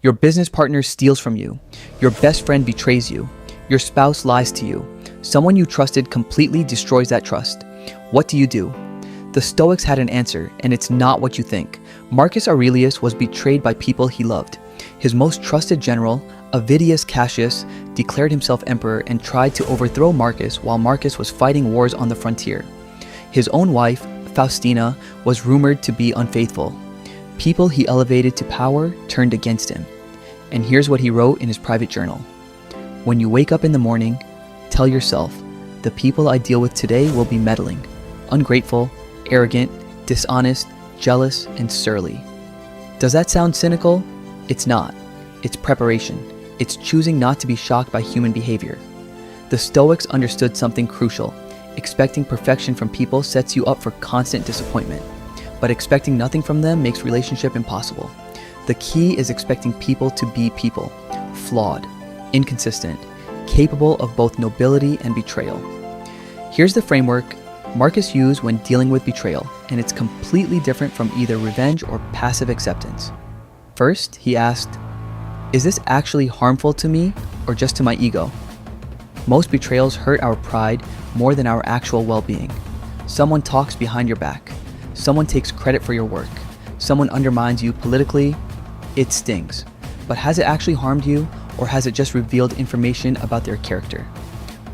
Your business partner steals from you. Your best friend betrays you. Your spouse lies to you. Someone you trusted completely destroys that trust. What do you do? The Stoics had an answer, and it's not what you think. Marcus Aurelius was betrayed by people he loved. His most trusted general, Avidius Cassius, declared himself emperor and tried to overthrow Marcus while Marcus was fighting wars on the frontier. His own wife, Faustina, was rumored to be unfaithful. People he elevated to power turned against him. And here's what he wrote in his private journal. When you wake up in the morning, tell yourself, the people I deal with today will be meddling, ungrateful, arrogant, dishonest, jealous, and surly. Does that sound cynical? It's not. It's preparation. It's choosing not to be shocked by human behavior. The Stoics understood something crucial. Expecting perfection from people sets you up for constant disappointment, but expecting nothing from them makes relationship impossible. The key is expecting people to be people, flawed, inconsistent, capable of both nobility and betrayal. Here's the framework Marcus used when dealing with betrayal, and it's completely different from either revenge or passive acceptance. First, he asked, is this actually harmful to me or just to my ego? Most betrayals hurt our pride more than our actual well-being. Someone talks behind your back. Someone takes credit for your work. Someone undermines you politically. It stings. But has it actually harmed you, or has it just revealed information about their character?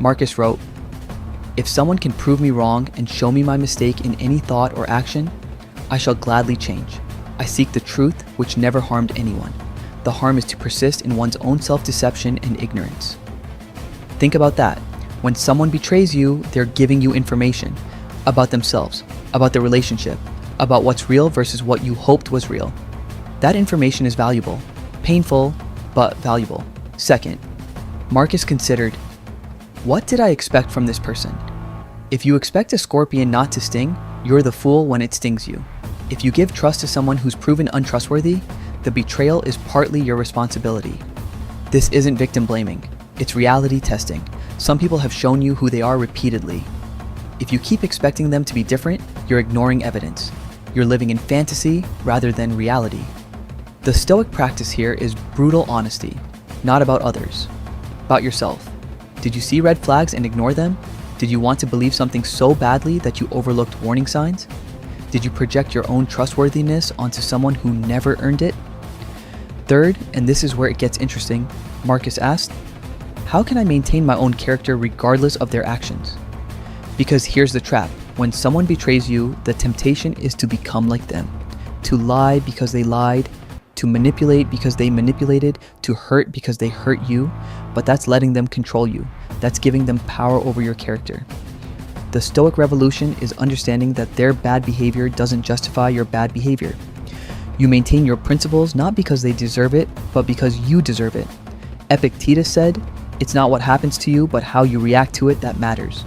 Marcus wrote, if someone can prove me wrong and show me my mistake in any thought or action, I shall gladly change. I seek the truth which never harmed anyone. The harm is to persist in one's own self-deception and ignorance. Think about that. When someone betrays you, they're giving you information about themselves, about the relationship, about what's real versus what you hoped was real. That information is valuable, painful, but valuable. Second, Marcus considered, what did I expect from this person? If you expect a scorpion not to sting, you're the fool when it stings you. If you give trust to someone who's proven untrustworthy, the betrayal is partly your responsibility. This isn't victim blaming, it's reality testing. Some people have shown you who they are repeatedly. If you keep expecting them to be different, you're ignoring evidence. You're living in fantasy rather than reality. The Stoic practice here is brutal honesty, not about others, about yourself. Did you see red flags and ignore them? Did you want to believe something so badly that you overlooked warning signs? Did you project your own trustworthiness onto someone who never earned it? Third, and this is where it gets interesting, Marcus asked, how can I maintain my own character regardless of their actions? Because here's the trap. When someone betrays you, the temptation is to become like them, to lie because they lied, to manipulate because they manipulated, to hurt because they hurt you, but that's letting them control you. That's giving them power over your character. The Stoic revolution is understanding that their bad behavior doesn't justify your bad behavior. You maintain your principles not because they deserve it, but because you deserve it. Epictetus said, it's not what happens to you, but how you react to it that matters.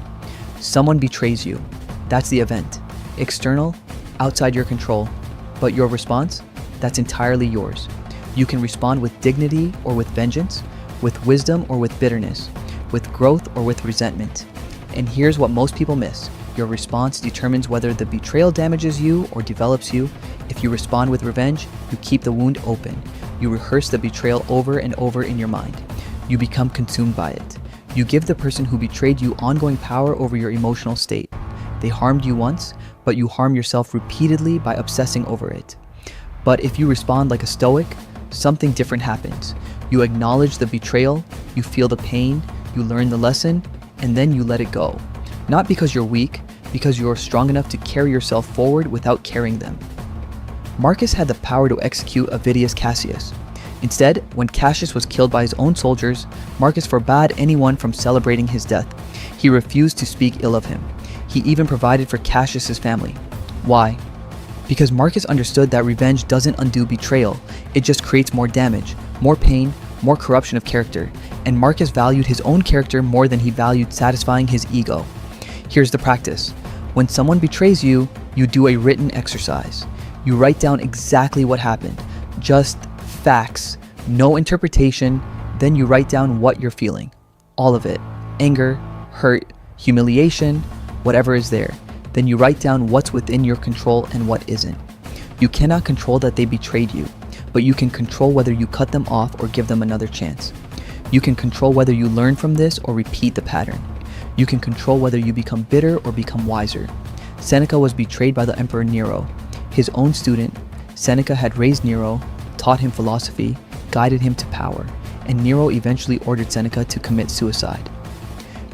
Someone betrays you. That's the event. External, outside your control. But your response? That's entirely yours. You can respond with dignity or with vengeance, with wisdom or with bitterness, with growth or with resentment. And here's what most people miss. Your response determines whether the betrayal damages you or develops you. If you respond with revenge, you keep the wound open. You rehearse the betrayal over and over in your mind. You become consumed by it. You give the person who betrayed you ongoing power over your emotional state. They harmed you once, but you harm yourself repeatedly by obsessing over it. But if you respond like a Stoic, something different happens. You acknowledge the betrayal, you feel the pain, you learn the lesson, and then you let it go. Not because you're weak, because you're strong enough to carry yourself forward without carrying them. Marcus had the power to execute Avidius Cassius. Instead, when Cassius was killed by his own soldiers, Marcus forbade anyone from celebrating his death. He refused to speak ill of him. He even provided for Cassius's family. Why? Because Marcus understood that revenge doesn't undo betrayal, it just creates more damage, more pain, more corruption of character, and Marcus valued his own character more than he valued satisfying his ego. Here's the practice. When someone betrays you, you do a written exercise. You write down exactly what happened, just facts, no interpretation, then you write down what you're feeling. All of it. Anger, hurt, humiliation, whatever is there. Then you write down what's within your control and what isn't. You cannot control that they betrayed you, but you can control whether you cut them off or give them another chance. You can control whether you learn from this or repeat the pattern. You can control whether you become bitter or become wiser. Seneca was betrayed by the Emperor Nero. His own student, Seneca had raised Nero, taught him philosophy, guided him to power, and Nero eventually ordered Seneca to commit suicide.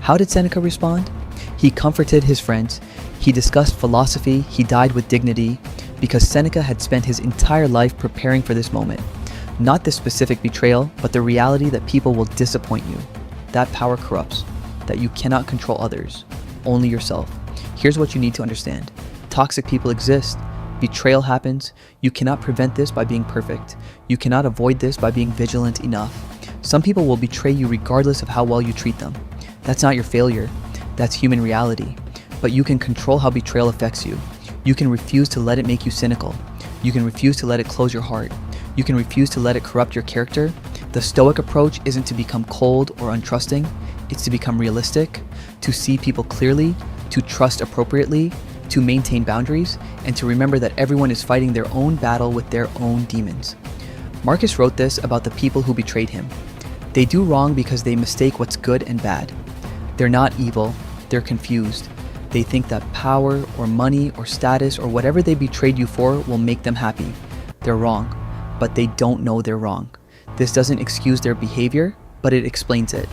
How did Seneca respond? He comforted his friends, he discussed philosophy, he died with dignity, because Seneca had spent his entire life preparing for this moment. Not the specific betrayal, but the reality that people will disappoint you. That power corrupts, that you cannot control others, only yourself. Here's what you need to understand. Toxic people exist. Betrayal happens. You cannot prevent this by being perfect. You cannot avoid this by being vigilant enough. Some people will betray you regardless of how well you treat them. That's not your failure. That's human reality. But you can control how betrayal affects you. You can refuse to let it make you cynical. You can refuse to let it close your heart. You can refuse to let it corrupt your character. The Stoic approach isn't to become cold or untrusting. It's to become realistic, to see people clearly, to trust appropriately, to maintain boundaries, and to remember that everyone is fighting their own battle with their own demons. Marcus wrote this about the people who betrayed him. They do wrong because they mistake what's good and bad. They're not evil, they're confused. They think that power or money or status or whatever they betrayed you for will make them happy. They're wrong, but they don't know they're wrong. This doesn't excuse their behavior, but it explains it.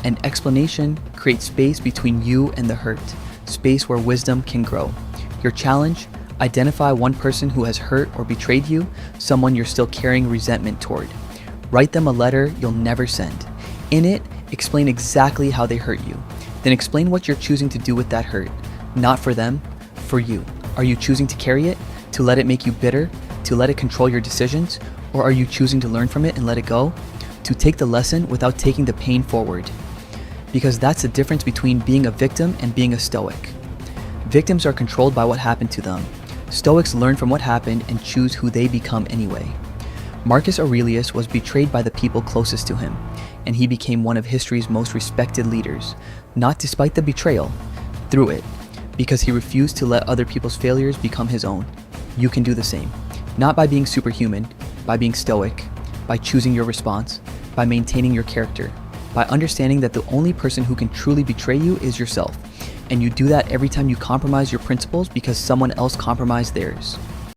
An explanation creates space between you and the hurt, space where wisdom can grow. Your challenge: identify one person who has hurt or betrayed you, someone you're still carrying resentment toward. Write them a letter you'll never send. In it, explain exactly how they hurt you. Then explain what you're choosing to do with that hurt. Not for them, for you. Are you choosing to carry it? To let it make you bitter? To let it control your decisions? Or are you choosing to learn from it and let it go? To take the lesson without taking the pain forward? Because that's the difference between being a victim and being a Stoic. Victims are controlled by what happened to them. Stoics learn from what happened and choose who they become anyway. Marcus Aurelius was betrayed by the people closest to him, and he became one of history's most respected leaders, not despite the betrayal, through it, because he refused to let other people's failures become his own. You can do the same, not by being superhuman, by being Stoic, by choosing your response, by maintaining your character, by understanding that the only person who can truly betray you is yourself, and you do that every time you compromise your principles because someone else compromised theirs.